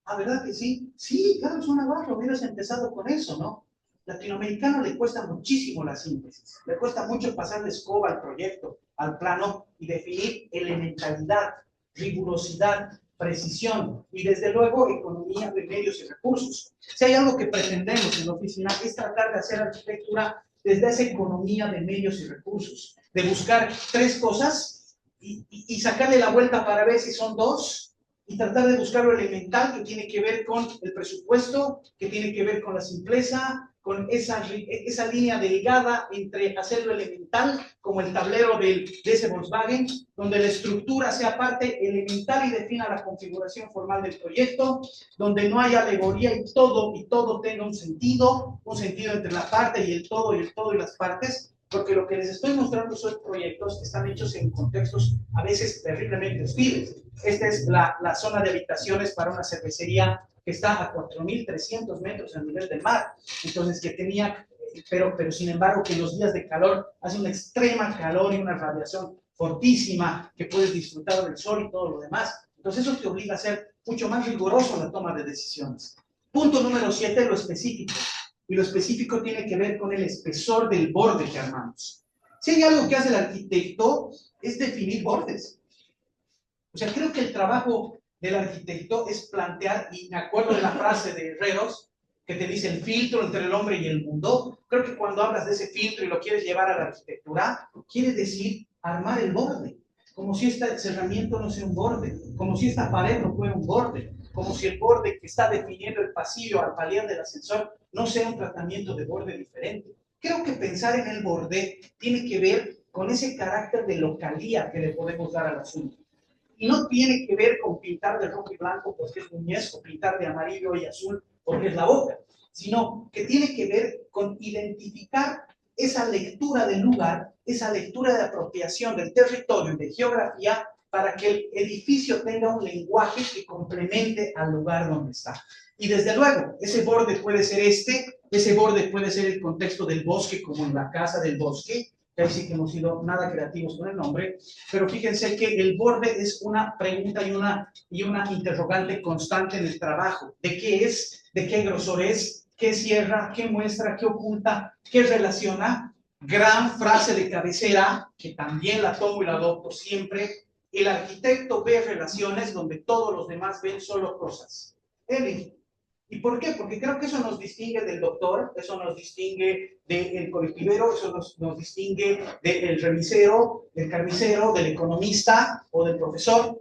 Ah, ¿verdad que sí? Sí, claro, es una barra, hubieras empezado con eso, ¿no? latinoamericano le cuesta muchísimo la síntesis, le cuesta mucho pasar de escoba al proyecto, al plano y definir elementalidad, rigurosidad, precisión y desde luego economía de medios y recursos. Si hay algo que pretendemos en la oficina es tratar de hacer arquitectura desde esa economía de medios y recursos, de buscar tres cosas y sacarle la vuelta para ver si son dos y tratar de buscar lo elemental que tiene que ver con el presupuesto, que tiene que ver con la simpleza, con esa línea delgada entre hacerlo elemental, como el tablero de ese Volkswagen, donde la estructura sea parte elemental y defina la configuración formal del proyecto, donde no haya alegoría y todo tenga un sentido entre la parte y el todo y las partes, porque lo que les estoy mostrando son proyectos que están hechos en contextos a veces terriblemente hostiles. Esta es la zona de habitaciones para una cervecería que está a 4.300 metros al nivel del mar. Entonces, que tenía, pero sin embargo, que en los días de calor hace una extrema calor y una radiación fortísima, que puedes disfrutar del sol y todo lo demás. Entonces, eso te obliga a ser mucho más riguroso en la toma de decisiones. Punto número 7, lo específico. Y lo específico tiene que ver con el espesor del borde que armamos. Si hay algo que hace el arquitecto, es definir bordes. O sea, creo que el trabajo del arquitecto es plantear, y me acuerdo de la frase de Herreros, que te dice el filtro entre el hombre y el mundo. Creo que cuando hablas de ese filtro y lo quieres llevar a la arquitectura, quiere decir armar el borde. Como si este cerramiento no sea un borde, como si esta pared no fuera un borde, como si el borde que está definiendo el pasillo al paliar del ascensor no sea un tratamiento de borde diferente. Creo que pensar en el borde tiene que ver con ese carácter de localía que le podemos dar al asunto. Y no tiene que ver con pintar de rojo y blanco porque es Núñez, o pintar de amarillo y azul porque es La Boca, sino que tiene que ver con identificar esa lectura del lugar, esa lectura de apropiación del territorio y de geografía para que el edificio tenga un lenguaje que complemente al lugar donde está. Y desde luego, ese borde puede ser ese borde puede ser el contexto del bosque, como en la casa del bosque, que ahí sí que hemos sido nada creativos con el nombre, pero fíjense que el borde es una pregunta y una interrogante constante en el trabajo. ¿De qué es? ¿De qué grosor es? ¿Qué cierra? ¿Qué muestra? ¿Qué oculta? ¿Qué relaciona? Gran frase de cabecera, que también la tomo y la adopto siempre. El arquitecto ve relaciones donde todos los demás ven solo cosas. Eli. ¿Y por qué? Porque creo que eso nos distingue del doctor, eso nos distingue del colectivero, eso nos distingue del remisero, del carnicero, del economista o del profesor.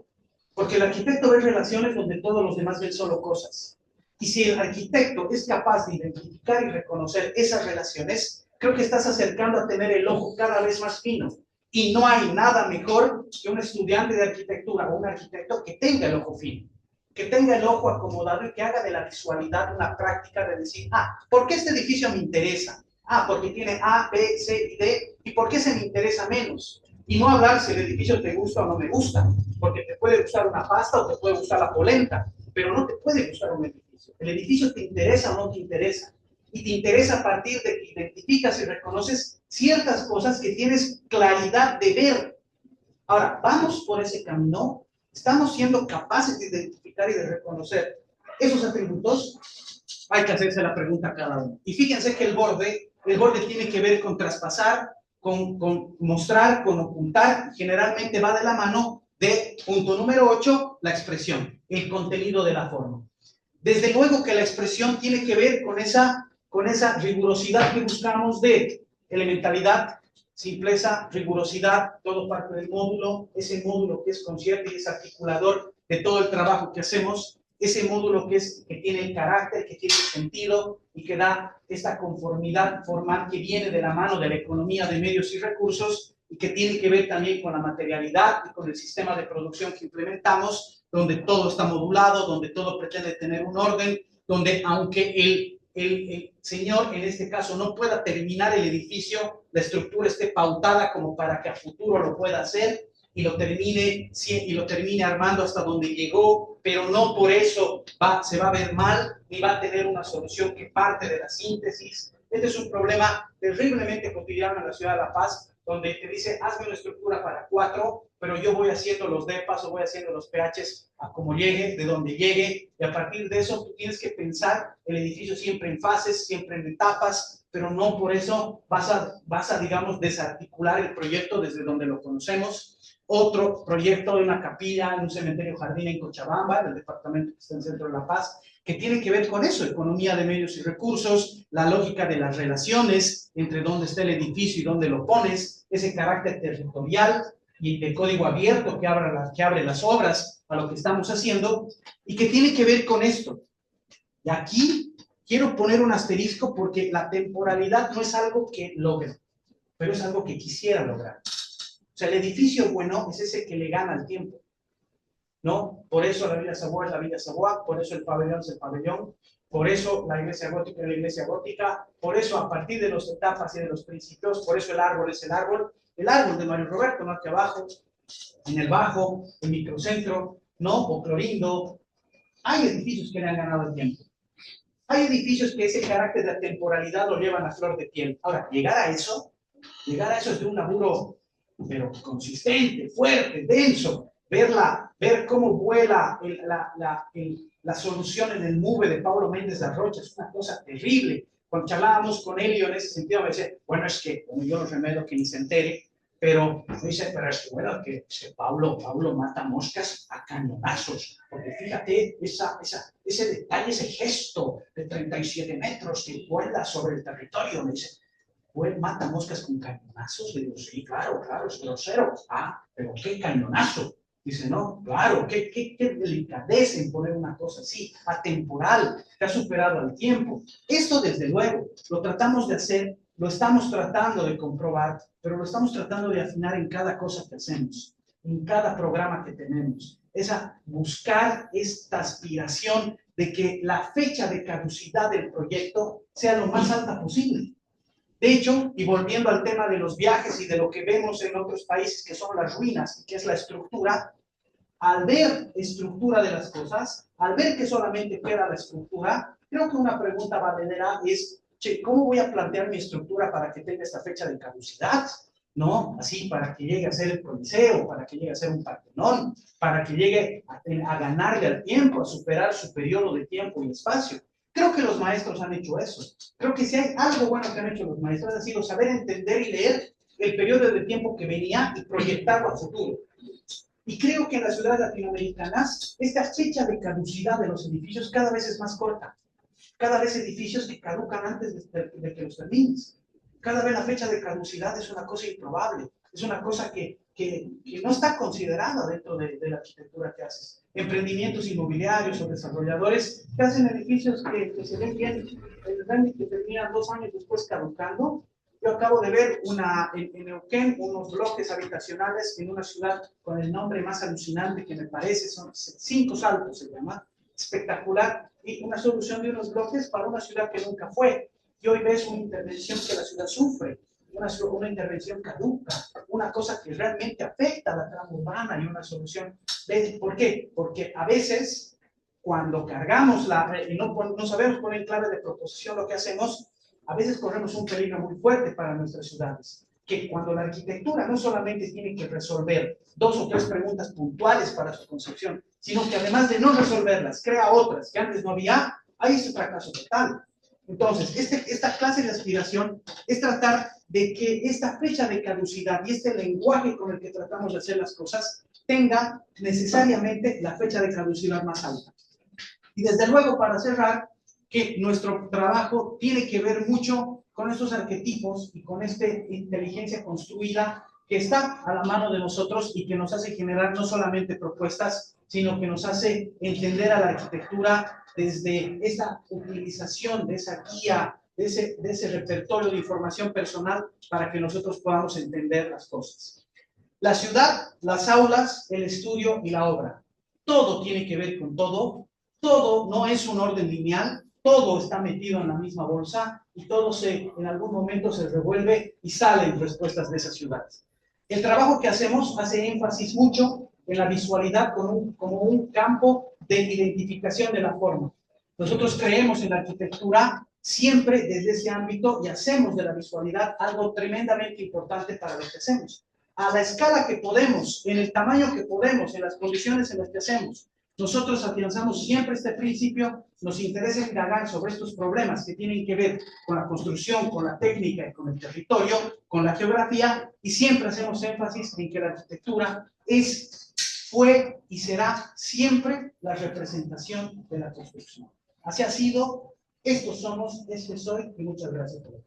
Porque el arquitecto ve relaciones donde todos los demás ven solo cosas. Y si el arquitecto es capaz de identificar y reconocer esas relaciones, creo que estás acercando a tener el ojo cada vez más fino. Y no hay nada mejor que un estudiante de arquitectura o un arquitecto que tenga el ojo fino, que tenga el ojo acomodado y que haga de la visualidad una práctica de decir, ¿por qué este edificio me interesa? Porque tiene A, B, C y D. ¿Y por qué se me interesa menos? Y no hablar si el edificio te gusta o no me gusta, porque te puede gustar una pasta o te puede gustar la polenta, pero no te puede gustar un edificio. El edificio te interesa o no te interesa. Y te interesa a partir de que identificas y reconoces ciertas cosas que tienes claridad de ver. Ahora, vamos por ese camino. Estamos siendo capaces de identificar y de reconocer esos atributos. Hay que hacerse la pregunta a cada uno. Y fíjense que el borde tiene que ver con traspasar, con mostrar, con ocultar. Generalmente va de la mano de, punto número 8, la expresión, el contenido de la forma. Desde luego que la expresión tiene que ver con esa rigurosidad que buscamos de elementalidad, simpleza, rigurosidad, todo parte del módulo, ese módulo que es consciente y es articulador de todo el trabajo que hacemos, ese módulo que tiene el carácter, que tiene el sentido y que da esta conformidad formal que viene de la mano de la economía de medios y recursos y que tiene que ver también con la materialidad y con el sistema de producción que implementamos, donde todo está modulado, donde todo pretende tener un orden, donde aunque el señor, en este caso, no pueda terminar el edificio, la estructura esté pautada como para que a futuro lo pueda hacer y lo termine armando hasta donde llegó, pero no por eso se va a ver mal, ni va a tener una solución que parte de la síntesis. Este es un problema terriblemente cotidiano en la ciudad de La Paz, donde te dice, hazme una estructura para 4, pero yo voy haciendo los depas o voy haciendo los PHs a como llegue, de donde llegue, y a partir de eso tú tienes que pensar el edificio siempre en fases, siempre en etapas, pero no por eso vas a digamos, desarticular el proyecto desde donde lo conocemos. Otro proyecto de una capilla en un cementerio jardín en Cochabamba, del departamento que está en el centro de La Paz, que tiene que ver con eso, economía de medios y recursos, la lógica de las relaciones entre dónde está el edificio y dónde lo pones, ese carácter territorial y de código abierto que abre las obras a lo que estamos haciendo, y que tiene que ver con esto. Y aquí quiero poner un asterisco porque la temporalidad no es algo que logre, pero es algo que quisiera lograr. O sea, el edificio bueno es ese que le gana al tiempo, ¿no? Por eso la Villa Savoie es la Villa Savoie, por eso el pabellón es el pabellón, por eso la iglesia gótica es la iglesia gótica, por eso a partir de las etapas y de los principios, por eso el árbol es el árbol de Mario Roberto, ¿no? Aquí abajo, en el bajo, el microcentro, ¿no? O Clorindo. Hay edificios que le han ganado el tiempo. Hay edificios que ese carácter de temporalidad lo llevan a flor de piel. Ahora, llegar a eso es de un laburo, pero consistente, fuerte, denso. Ver cómo vuela la solución en el MUVE de Pablo Méndez de Rocha es una cosa terrible. Cuando charlábamos con Elio en ese sentido, me dice, bueno, es que, como yo lo remedio que ni se entere, pero me dice, pero es que, bueno, que Pablo mata moscas a cañonazos, porque fíjate, ese detalle, ese gesto de 37 metros que vuela sobre el territorio, me dice, pues mata moscas con cañonazos. Le digo, sí, claro, es grosero. Ah, pero qué cañonazo. Dice, no, claro, qué delicadeza en poner una cosa así, atemporal, que ha superado al tiempo. Esto, desde luego, lo tratamos de hacer, lo estamos tratando de comprobar, pero lo estamos tratando de afinar en cada cosa que hacemos, en cada programa que tenemos. Buscar esta aspiración de que la fecha de caducidad del proyecto sea lo más alta posible. De hecho, y volviendo al tema de los viajes y de lo que vemos en otros países que son las ruinas, que es la estructura, al ver estructura de las cosas, al ver que solamente queda la estructura, creo que una pregunta valedera es, che, ¿cómo voy a plantear mi estructura para que tenga esta fecha de caducidad? ¿No? Así, para que llegue a ser el Coliseo, para que llegue a ser un Partenón, para que llegue a ganarle al tiempo, a superar su periodo de tiempo y espacio. Creo que los maestros han hecho eso. Creo que si hay algo bueno que han hecho los maestros ha sido saber entender y leer el periodo de tiempo que venía y proyectarlo a futuro. Y creo que en las ciudades latinoamericanas esta fecha de caducidad de los edificios cada vez es más corta. Cada vez edificios que caducan antes de que los termines. Cada vez la fecha de caducidad es una cosa improbable. Es una cosa que no está considerada dentro de la arquitectura que haces. Emprendimientos inmobiliarios o desarrolladores que hacen edificios que se ven bien, que terminan 2 años después caducando. Yo acabo de ver en Neuquén unos bloques habitacionales en una ciudad con el nombre más alucinante que me parece, son 5 Saltos se llama, espectacular, y una solución de unos bloques para una ciudad que nunca fue. Y hoy ves una intervención que la ciudad sufre, una intervención caduca, una cosa que realmente afecta a la trama urbana y una solución. ¿Por qué? Porque a veces, cuando cargamos y no sabemos poner en clave de proposición lo que hacemos, a veces corremos un peligro muy fuerte para nuestras ciudades. Que cuando la arquitectura no solamente tiene que resolver 2 o 3 preguntas puntuales para su concepción, sino que además de no resolverlas, crea otras que antes no había, ahí es un fracaso total. Entonces, esta clase de aspiración es tratar de que esta fecha de caducidad y este lenguaje con el que tratamos de hacer las cosas tenga necesariamente la fecha de caducidad más alta. Y desde luego, para cerrar, que nuestro trabajo tiene que ver mucho con estos arquetipos y con esta inteligencia construida que está a la mano de nosotros y que nos hace generar no solamente propuestas, sino que nos hace entender a la arquitectura desde esa utilización de esa guía, de ese repertorio de información personal para que nosotros podamos entender las cosas. La ciudad, las aulas, el estudio y la obra. Todo tiene que ver con todo. Todo no es un orden lineal. Todo está metido en la misma bolsa y todo en algún momento se revuelve y salen respuestas de esas ciudades. El trabajo que hacemos hace énfasis mucho en la visualidad como un campo de identificación de la forma. Nosotros creemos en la arquitectura siempre desde ese ámbito y hacemos de la visualidad algo tremendamente importante para lo que hacemos. A la escala que podemos, en el tamaño que podemos, en las condiciones en las que hacemos, nosotros afianzamos siempre este principio, nos interesa indagar sobre estos problemas que tienen que ver con la construcción, con la técnica y con el territorio, con la geografía, y siempre hacemos énfasis en que la arquitectura fue y será siempre la representación de la construcción. Así ha sido, estos somos, este soy, y muchas gracias por